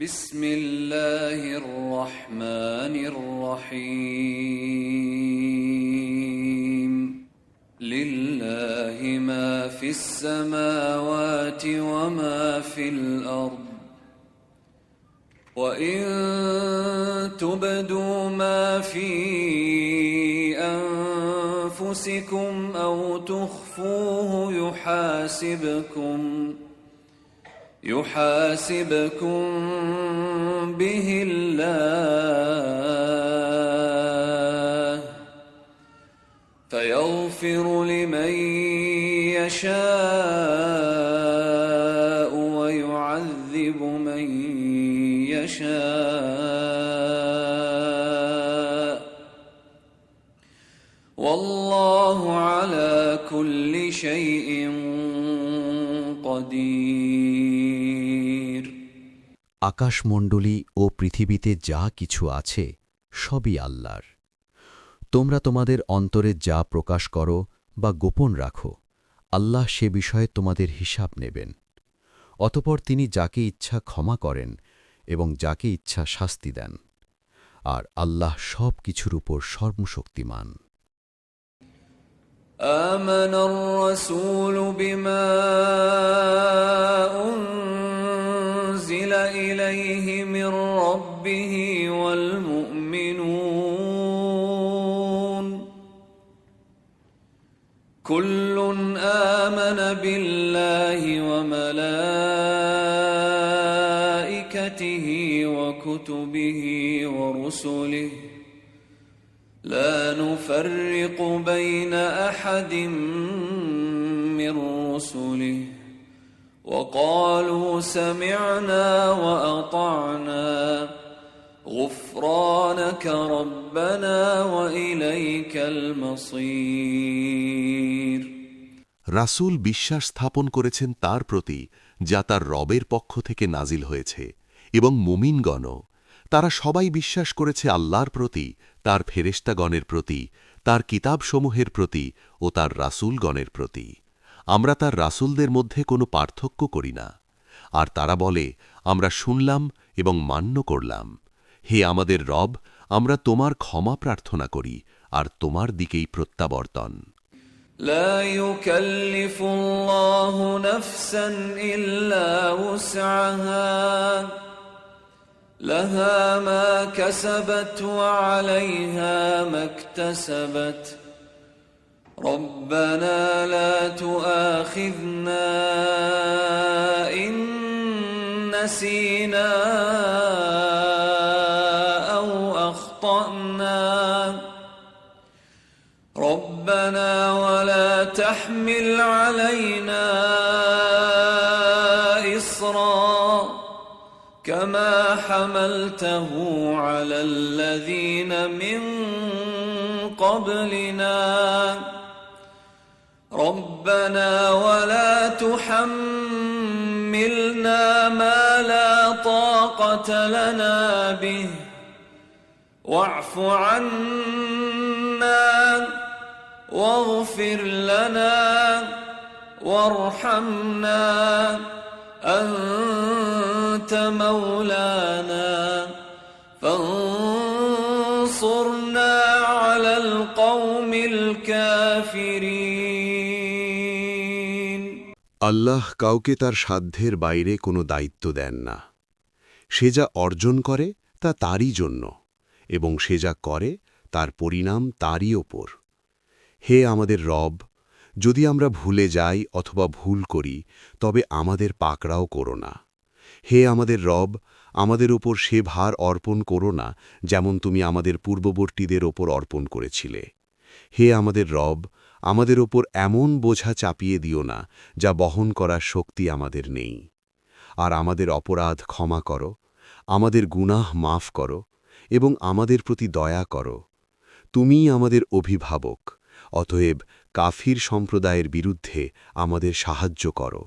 بسم الله الرحمن الرحيم لله ما في السماوات وما في الأرض وإن تبدوا ما في أنفسكم أو تخفوه يحاسبكم به الله فيغفر لمن يشاء ويعذب من يشاء والله على كل شيء قدير। আকাশমণ্ডলী ও পৃথিবীতে যা কিছু আছে সবই আল্লাহর। তোমরা তোমাদের অন্তরে যা প্রকাশ করো বা গোপন রাখো, আল্লাহ সে বিষয়ে তোমাদের হিসাব নেবেন। অতঃপর তিনি যাকে ইচ্ছা ক্ষমা করেন এবং যাকে ইচ্ছা শাস্তি দেন, আর আল্লাহ সব কিছুর উপর সর্বশক্তিমান। آمن الرسول بما أنزل إليه من ربه والمؤمنون كل آمن بالله وملائكته وكتبه ورسله لا نفرق بين أحد من رسله وقالوا سمعنا وأطعنا غفرانك ربنا وإليك المصير। রাসূল বিশ্বাস স্থাপন করেছেন তার প্রতি যা তার রবের পক্ষ থেকে নাজিল হয়েছে, এবং মুমিনগণও তারা সবাই বিশ্বাস করেছে আল্লাহর প্রতি, তার ফেরেশতাগণের প্রতি, তার কিতাবসমূহের প্রতি ও তার রাসূলগণের প্রতি। আমরা তার রাসূলদের মধ্যে কোনো পার্থক্য করি না। আর তারা বলে, আমরা শুনলাম এবং মান্য করলাম। হে আমাদের রব, আমরা তোমার ক্ষমা প্রার্থনা করি আর তোমার দিকেই প্রত্যাবর্তন। لا يكلف الله نفسا إلا وسعها لها ما كسبت وعليها ما اكتسبت ربنا لا تؤاخذنا إن نسينا أو أخطأنا ربنا ولا تحمل علينا إصرا كما حملته على الذين من قبلنا ربنا ولا تحملنا ما لا طاقة لنا به واعف عنا واغفر لنا وارحمنا أنت مولانا فانصرنا على القوم الكافرين। আল্লাহ কাউকে তার সাধ্যের বাইরে কোনো দায়িত্ব দেন না। সে যা অর্জন করে তা তারই জন্য, এবং সে যা করে তার পরিণাম তারই ওপর। হে আমাদের রব, যদি আমরা ভুলে যাই অথবা ভুল করি তবে আমাদের পাকড়াও করো না। হে আমাদের রব, আমাদের ওপর সে ভার অর্পণ করো না যেমন তুমি আমাদের পূর্ববর্তীদের ওপর অর্পণ করেছিলে। হে আমাদের রব, আমাদের ওপর এমন বোঝা চাপিয়ে দিও না যা বহন করার শক্তি আমাদের নেই। আর আমাদের অপরাধ ক্ষমা করো, আমাদের গুনাহ মাফ করো এবং আমাদের প্রতি দয়া করো। তুমিই আমাদের অভিভাবক, অতএব কাফির সম্প্রদায়ের বিরুদ্ধে আমাদের সাহায্য করো।